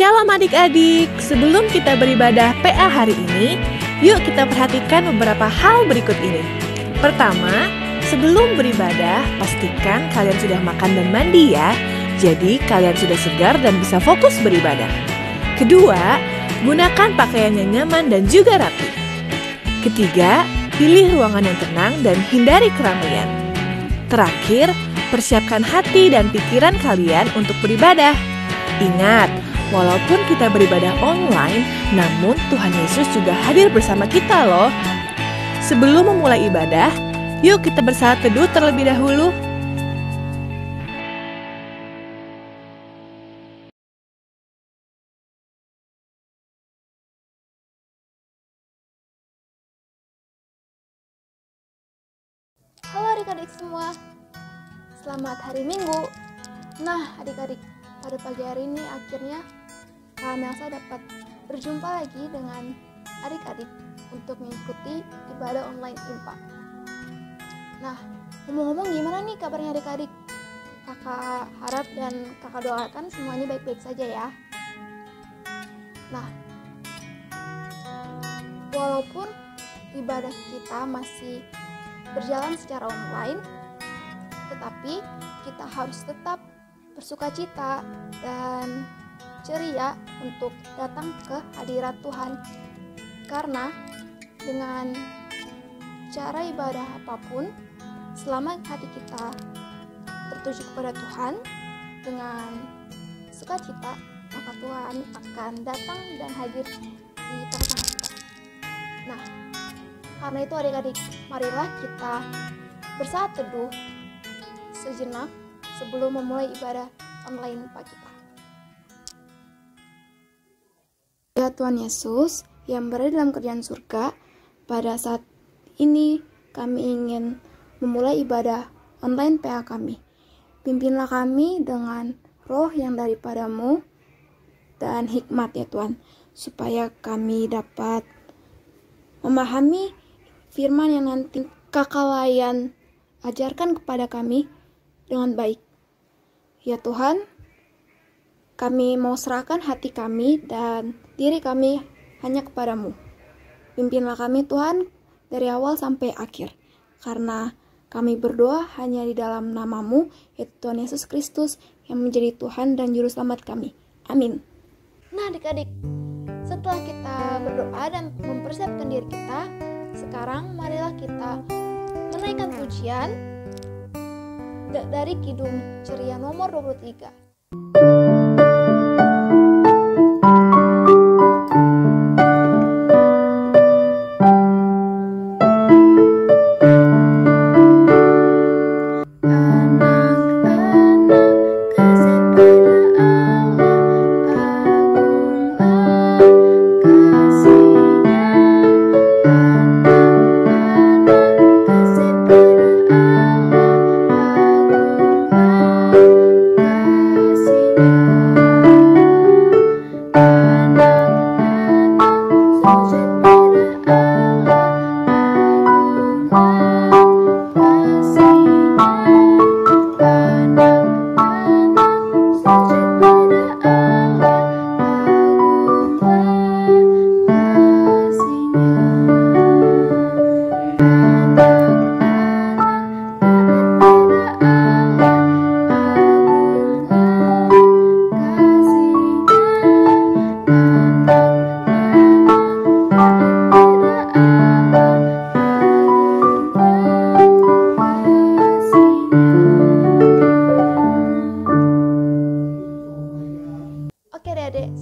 Shalom adik-adik, sebelum kita beribadah PA hari ini, yuk kita perhatikan beberapa hal berikut ini. Pertama, sebelum beribadah, pastikan kalian sudah makan dan mandi ya. Jadi kalian sudah segar dan bisa fokus beribadah. Kedua, gunakan pakaian yang nyaman dan juga rapi. Ketiga, pilih ruangan yang tenang dan hindari keramaian. Terakhir, persiapkan hati dan pikiran kalian untuk beribadah. Ingat, walaupun kita beribadah online, namun Tuhan Yesus juga hadir bersama kita loh. Sebelum memulai ibadah, yuk kita bersaat teduh terlebih dahulu. Halo adik-adik semua, selamat hari Minggu. Nah adik-adik, pada pagi hari ini akhirnya Kak Melsa dapat berjumpa lagi dengan adik-adik untuk mengikuti ibadah online IMPA. Nah, ngomong-ngomong gimana nih kabarnya adik-adik? Kakak harap dan kakak doakan semuanya baik-baik saja ya. Nah, walaupun ibadah kita masih berjalan secara online, tetapi kita harus tetap bersukacita dan ceria untuk datang ke hadirat Tuhan. Karena dengan cara ibadah apapun, selama hati kita tertuju kepada Tuhan dengan sukacita, maka Tuhan akan datang dan hadir di tengah-tengah kita. Nah, karena itu adik-adik, marilah kita bersaat teduh sejenak sebelum memulai ibadah online pagi kita. Ya Tuhan Yesus yang berada dalam kerajaan surga, pada saat ini kami ingin memulai ibadah online PA kami. Pimpinlah kami dengan roh yang daripadamu dan hikmat ya Tuhan, supaya kami dapat memahami firman yang nanti Kakak Layan ajarkan kepada kami dengan baik. Ya Tuhan, kami mau serahkan hati kami dan diri kami hanya kepadamu. Pimpinlah kami Tuhan dari awal sampai akhir, karena kami berdoa hanya di dalam namamu, yaitu Tuhan Yesus Kristus yang menjadi Tuhan dan Juru Selamat kami. Amin. Nah adik-adik, setelah kita berdoa dan mempersiapkan diri kita, sekarang marilah kita menaikkan pujian dari Kidung Ceria nomor 23.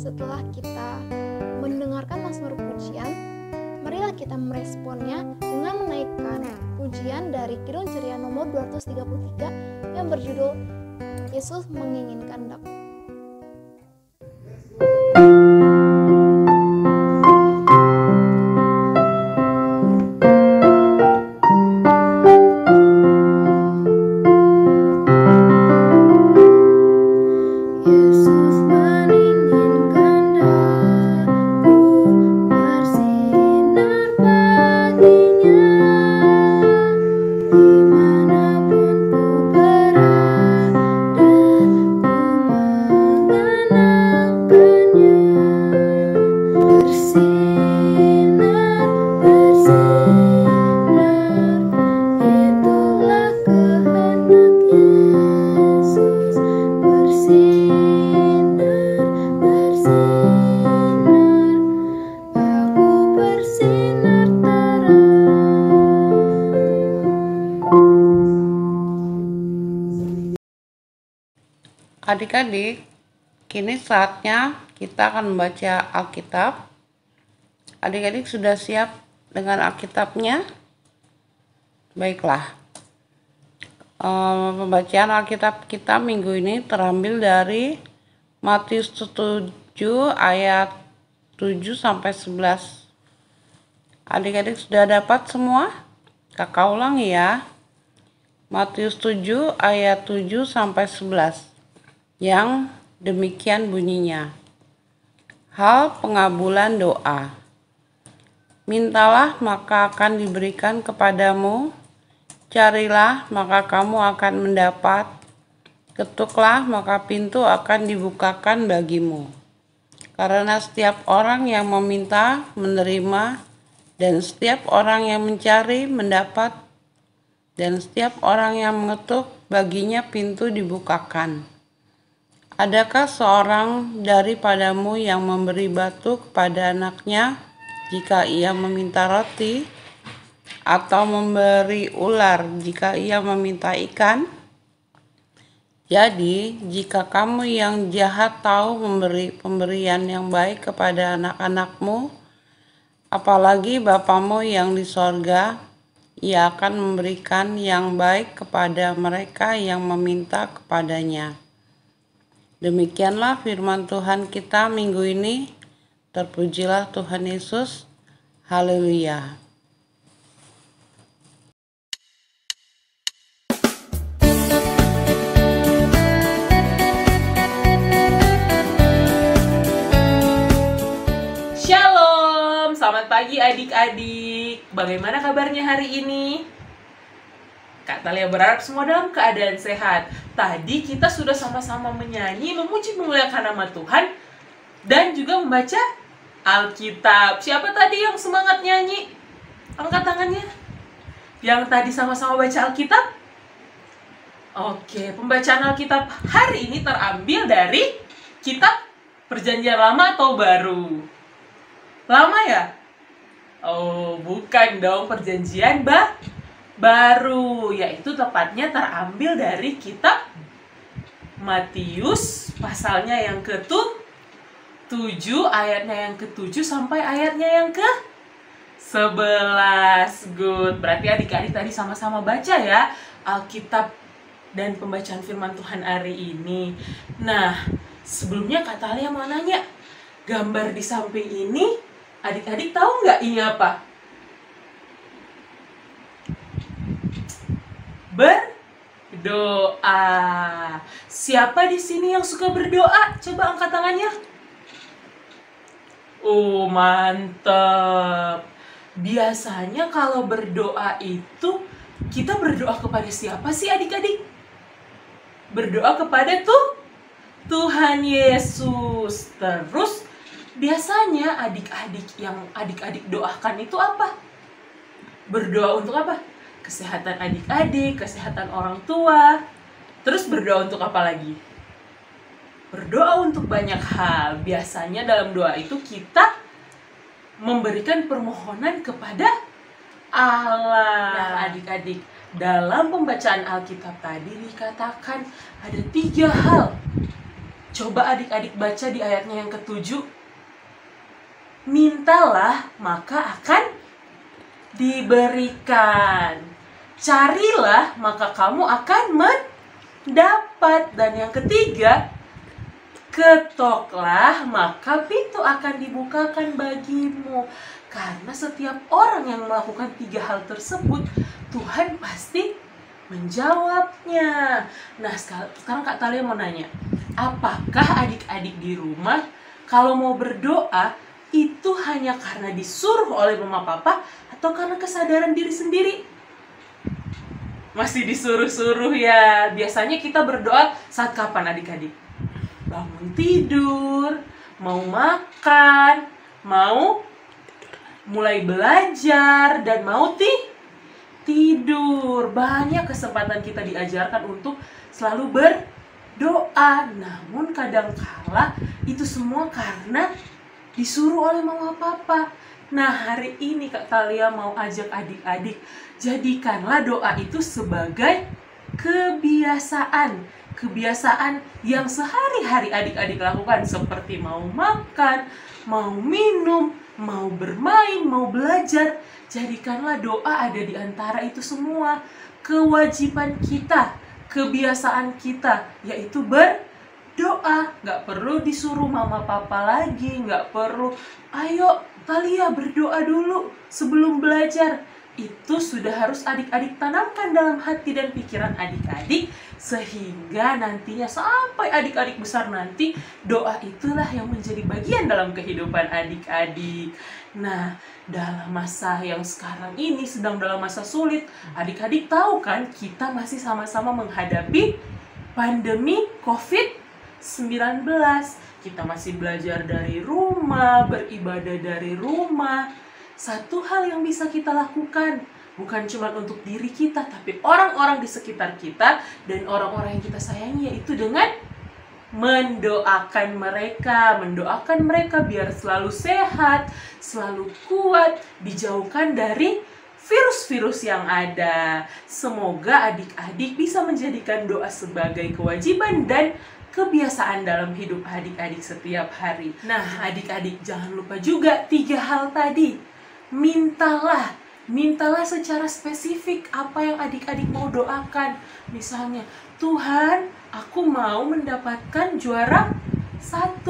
Setelah kita mendengarkan mazmur pujian, marilah kita meresponnya dengan menaikkan pujian dari Kidung Ceria nomor 233 yang berjudul Yesus Menginginkan Daku. Dimanapun ku berada, ku Adik-adik, kini saatnya kita akan membaca Alkitab. Adik-adik sudah siap dengan Alkitabnya? Baiklah. Pembacaan Alkitab kita minggu ini terambil dari Matius 7 ayat 7 sampai 11. Adik-adik sudah dapat semua? Kakak ulangi ya. Matius 7 ayat 7 sampai 11. Yang demikian bunyinya. Hal pengabulan doa. Mintalah maka akan diberikan kepadamu. Carilah maka kamu akan mendapat. Ketuklah maka pintu akan dibukakan bagimu. Karena setiap orang yang meminta menerima, dan setiap orang yang mencari mendapat, dan setiap orang yang mengetuk baginya pintu dibukakan. Adakah seorang daripadamu yang memberi batu kepada anaknya jika ia meminta roti? Atau memberi ular jika ia meminta ikan? Jadi, jika kamu yang jahat tahu memberi pemberian yang baik kepada anak-anakmu, apalagi Bapamu yang di sorga, ia akan memberikan yang baik kepada mereka yang meminta kepadanya. Demikianlah firman Tuhan kita minggu ini. Terpujilah Tuhan Yesus. Haleluya. Shalom, selamat pagi adik-adik. Bagaimana kabarnya hari ini? Kak Talia berharap semua dalam keadaan sehat. Tadi kita sudah sama-sama menyanyi, memuji memuliakan nama Tuhan, dan juga membaca Alkitab. Siapa tadi yang semangat nyanyi? Angkat tangannya. Yang tadi sama-sama baca Alkitab? Oke, pembacaan Alkitab hari ini terambil dari kitab Perjanjian Lama atau Baru? Lama ya? Oh, bukan dong, Perjanjian Baru, yaitu tepatnya terambil dari kitab Matius, pasalnya yang ke-7, ayatnya yang ke-7 sampai ayatnya yang ke-11. Good, berarti adik-adik tadi sama-sama baca ya Alkitab dan pembacaan firman Tuhan hari ini. Nah, sebelumnya Kak Talia mau nanya, gambar di samping ini adik-adik tahu nggak ini apa? Berdoa. Siapa di sini yang suka berdoa? Coba angkat tangannya. Oh, mantap. Biasanya kalau berdoa itu kita berdoa kepada siapa sih adik-adik? Berdoa kepada Tuhan Yesus. Terus biasanya adik-adik yang adik-adik doakan itu apa? Berdoa untuk apa? Kesehatan adik-adik, kesehatan orang tua. Terus berdoa untuk apa lagi? Berdoa untuk banyak hal. Biasanya dalam doa itu kita memberikan permohonan kepada Allah. Nah, adik-adik, dalam pembacaan Alkitab tadi dikatakan ada 3 hal. Coba adik-adik baca di ayatnya yang ke-7. Mintalah maka akan diberikan. Carilah maka kamu akan mendapat. Dan yang ketiga, ketoklah maka pintu akan dibukakan bagimu. Karena setiap orang yang melakukan 3 hal tersebut, Tuhan pasti menjawabnya. Nah, sekarang Kak Talia mau nanya, apakah adik-adik di rumah kalau mau berdoa itu hanya karena disuruh oleh mama papa atau karena kesadaran diri sendiri? Masih disuruh-suruh ya. Biasanya kita berdoa saat kapan adik-adik? Bangun tidur, mau makan, mau mulai belajar, dan mau tidur. Banyak kesempatan kita diajarkan untuk selalu berdoa. Namun kadangkala itu semua karena disuruh oleh mama papa. Nah, hari ini Kak Talia mau ajak adik-adik, jadikanlah doa itu sebagai kebiasaan. kebiasaan yang sehari-hari adik-adik lakukan seperti mau makan, mau minum, mau bermain, mau belajar. Jadikanlah doa ada di antara itu semua. Kewajiban kita, kebiasaan kita, yaitu berdoa. Gak perlu disuruh mama papa lagi, gak perlu, ayo Talia berdoa dulu sebelum belajar. Itu sudah harus adik-adik tanamkan dalam hati dan pikiran adik-adik, sehingga nantinya sampai adik-adik besar nanti, doa itulah yang menjadi bagian dalam kehidupan adik-adik. Nah, dalam masa yang sekarang ini sedang dalam masa sulit, adik-adik tahu kan, kita masih sama-sama menghadapi pandemi COVID-19. Kita masih belajar dari rumah, beribadah dari rumah. Satu hal yang bisa kita lakukan, bukan cuma untuk diri kita, tapi orang-orang di sekitar kita dan orang-orang yang kita sayangi, yaitu dengan mendoakan mereka biar selalu sehat, selalu kuat, dijauhkan dari virus-virus yang ada. Semoga adik-adik bisa menjadikan doa sebagai kewajiban dan kebiasaan dalam hidup adik-adik setiap hari. Nah, adik-adik jangan lupa juga 3 hal tadi. Mintalah secara spesifik apa yang adik-adik mau doakan. Misalnya, Tuhan, aku mau mendapatkan juara 1.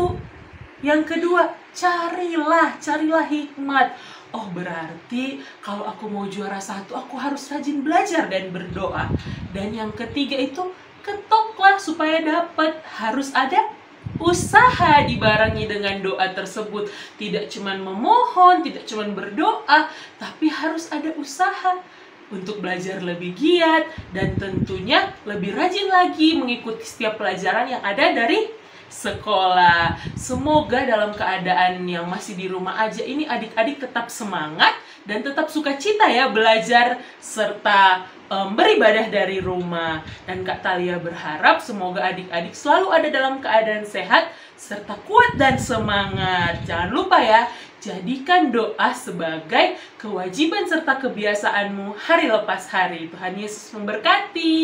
Yang kedua, carilah hikmat. Oh, berarti kalau aku mau juara 1, aku harus rajin belajar dan berdoa. Dan yang ketiga itu, ketoklah supaya dapat. Harus ada usaha dibarengi dengan doa tersebut. Tidak cuma memohon, tidak cuma berdoa, tapi harus ada usaha untuk belajar lebih giat dan tentunya lebih rajin lagi mengikuti setiap pelajaran yang ada dari sekolah. Semoga dalam keadaan yang masih di rumah aja ini adik-adik tetap semangat dan tetap sukacita ya belajar serta beribadah dari rumah. Dan Kak Talia berharap semoga adik-adik selalu ada dalam keadaan sehat serta kuat dan semangat. Jangan lupa ya, jadikan doa sebagai kewajiban serta kebiasaanmu hari lepas hari. Tuhan Yesus memberkati.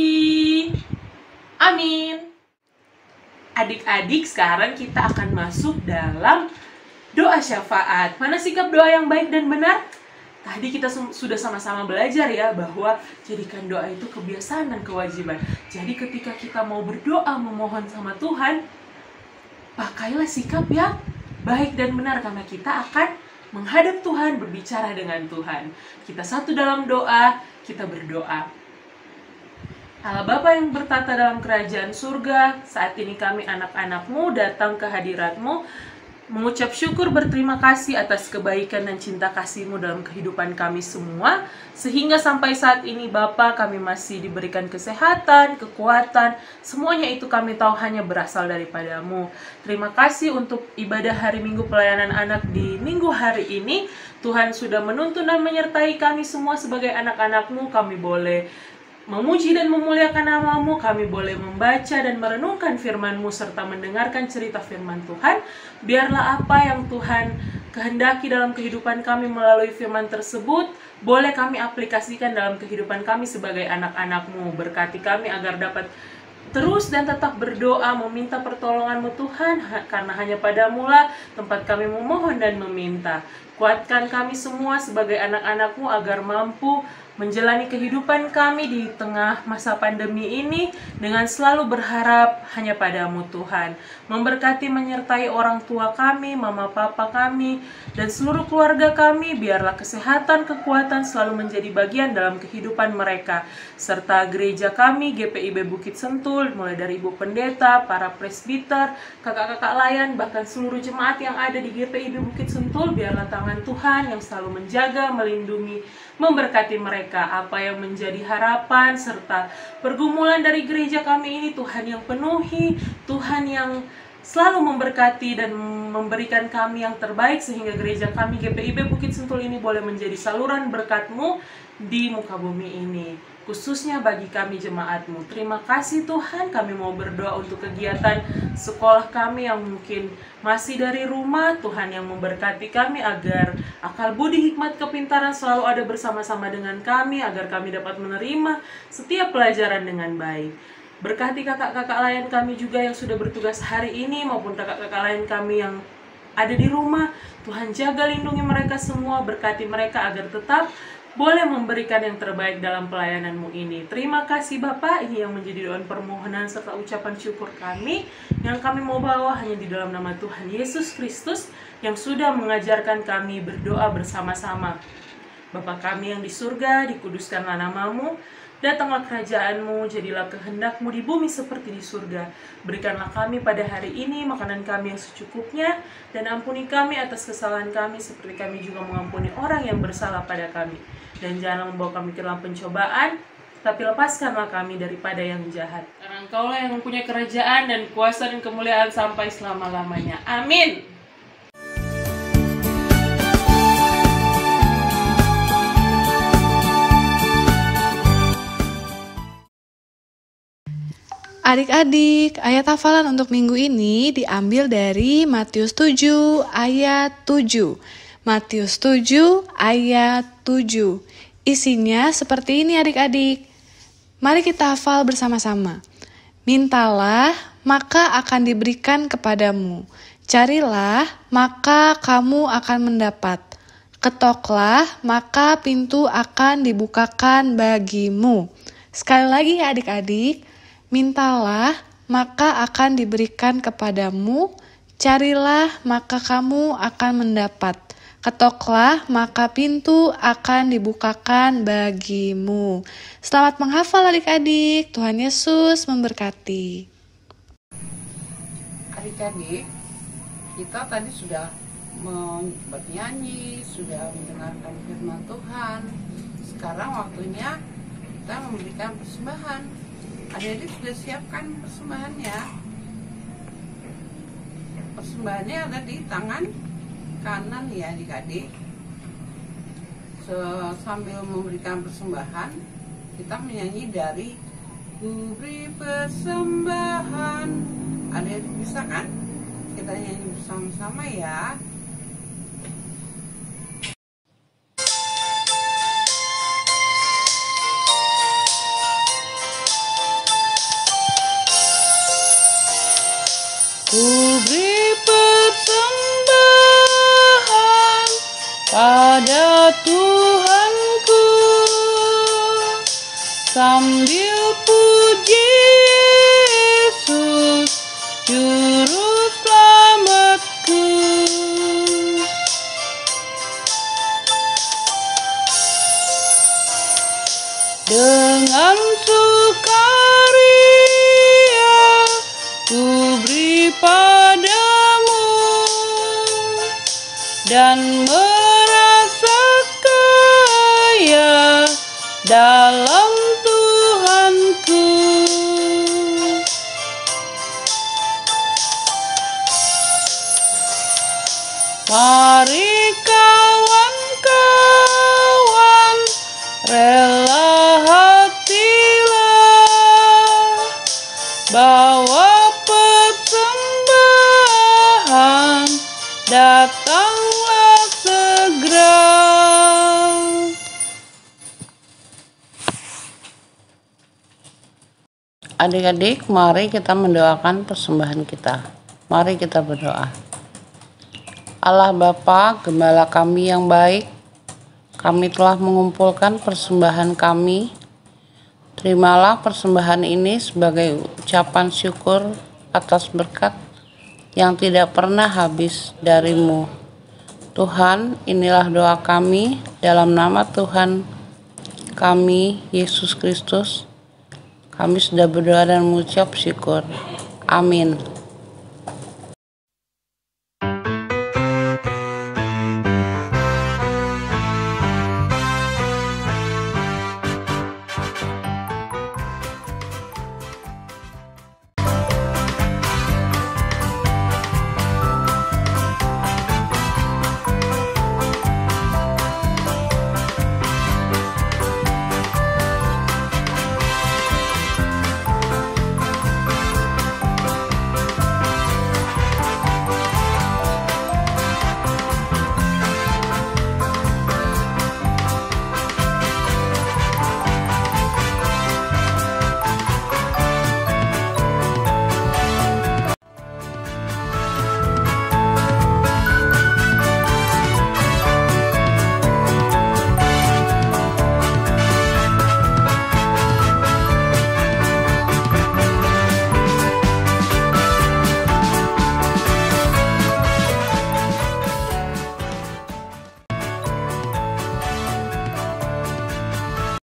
Amin. Adik-adik, sekarang kita akan masuk dalam doa syafaat. Mana sikap doa yang baik dan benar? Tadi kita sudah sama-sama belajar ya bahwa jadikan doa itu kebiasaan dan kewajiban. Jadi ketika kita mau berdoa memohon sama Tuhan, pakailah sikap yang baik dan benar karena kita akan menghadap Tuhan, berbicara dengan Tuhan. Kita satu dalam doa, kita berdoa. Allah Bapa yang bertata dalam kerajaan surga, saat ini kami anak-anak-Mu datang ke hadirat-Mu, mengucap syukur berterima kasih atas kebaikan dan cinta kasih-Mu dalam kehidupan kami semua. Sehingga sampai saat ini Bapa, kami masih diberikan kesehatan, kekuatan. Semuanya itu kami tahu hanya berasal daripada-Mu. Terima kasih untuk ibadah hari Minggu pelayanan anak di minggu hari ini. Tuhan sudah menuntun dan menyertai kami semua sebagai anak-anak-Mu. Kami boleh memuji dan memuliakan nama-Mu, kami boleh membaca dan merenungkan firman-Mu serta mendengarkan cerita firman Tuhan. Biarlah apa yang Tuhan kehendaki dalam kehidupan kami melalui firman tersebut, boleh kami aplikasikan dalam kehidupan kami sebagai anak-anak-Mu. Berkati kami agar dapat terus dan tetap berdoa, meminta pertolongan-Mu Tuhan, karena hanya pada-Mu lah tempat kami memohon dan meminta. Kuatkan kami semua sebagai anak-anak-Mu agar mampu menjalani kehidupan kami di tengah masa pandemi ini dengan selalu berharap hanya pada-Mu Tuhan. Memberkati menyertai orang tua kami, mama papa kami, dan seluruh keluarga kami. Biarlah kesehatan, kekuatan selalu menjadi bagian dalam kehidupan mereka. Serta gereja kami, GPIB Bukit Sentul, mulai dari Ibu Pendeta, para presbiter, kakak-kakak layan, bahkan seluruh jemaat yang ada di GPIB Bukit Sentul. Biarlah tangan Tuhan yang selalu menjaga, melindungi, memberkati mereka. Apa yang menjadi harapan serta pergumulan dari gereja kami ini, Tuhan yang penuhi, Tuhan yang selalu memberkati dan memberikan kami yang terbaik, sehingga gereja kami GPIB Bukit Sentul ini boleh menjadi saluran berkat-Mu di muka bumi ini, khususnya bagi kami jemaat-Mu. Terima kasih Tuhan, kami mau berdoa untuk kegiatan sekolah kami yang mungkin masih dari rumah. Tuhan yang memberkati kami agar akal budi hikmat kepintaran selalu ada bersama-sama dengan kami, agar kami dapat menerima setiap pelajaran dengan baik. Berkati kakak-kakak lain kami juga yang sudah bertugas hari ini, maupun kakak-kakak lain kami yang ada di rumah. Tuhan jaga lindungi mereka semua, berkati mereka agar tetap boleh memberikan yang terbaik dalam pelayananmu ini. Terima kasih Bapak, ini yang menjadi doa permohonan serta ucapan syukur kami yang kami mau bawa hanya di dalam nama Tuhan Yesus Kristus yang sudah mengajarkan kami berdoa bersama-sama. Bapa kami yang di surga, dikuduskanlah namamu, datanglah kerajaanmu, jadilah kehendakmu di bumi seperti di surga. Berikanlah kami pada hari ini makanan kami yang secukupnya, dan ampuni kami atas kesalahan kami seperti kami juga mengampuni orang yang bersalah pada kami. Dan janganlah membawa kami ke dalam pencobaan, tapi lepaskanlah kami daripada yang jahat. Karena Engkaulah yang mempunyai kerajaan dan kuasa dan kemuliaan sampai selama-lamanya. Amin. Adik-adik, ayat hafalan untuk minggu ini diambil dari Matius 7 ayat 7. Matius 7 ayat 7. Isinya seperti ini adik-adik. Mari kita hafal bersama-sama. Mintalah, maka akan diberikan kepadamu. Carilah, maka kamu akan mendapat. Ketoklah, maka pintu akan dibukakan bagimu. Sekali lagi ya adik-adik. Mintalah, maka akan diberikan kepadamu. Carilah, maka kamu akan mendapat. Ketoklah, maka pintu akan dibukakan bagimu. Selamat menghafal adik-adik. Tuhan Yesus memberkati. Adik-adik, kita tadi sudah bernyanyi, sudah mendengarkan firman Tuhan. Sekarang waktunya kita memberikan persembahan. Adik-adik sudah siapkan persembahannya. Persembahannya ada di tangan kanan ya adik-adik. Sambil memberikan persembahan, kita menyanyi dari Ku beri persembahan. Adik-adik bisa kan? Kita nyanyi bersama-sama ya. Ku beri persembahan pada Tuhanku sambil puji Yesus Juru Selamatku. Dengan sukaria ku beri padamu dan merasa kaya dalam Tuhanku. Mari kawan-kawan, rela hatilah, bawa persembahan, datanglah segera. Adik-adik, mari kita mendoakan persembahan kita. Mari kita berdoa. Allah Bapa, Gembala kami yang baik, kami telah mengumpulkan persembahan kami. Terimalah persembahan ini sebagai ucapan syukur atas berkat yang tidak pernah habis dari-Mu. Tuhan, inilah doa kami dalam nama Tuhan kami, Yesus Kristus. Kami sudah berdoa dan mengucap syukur. Amin.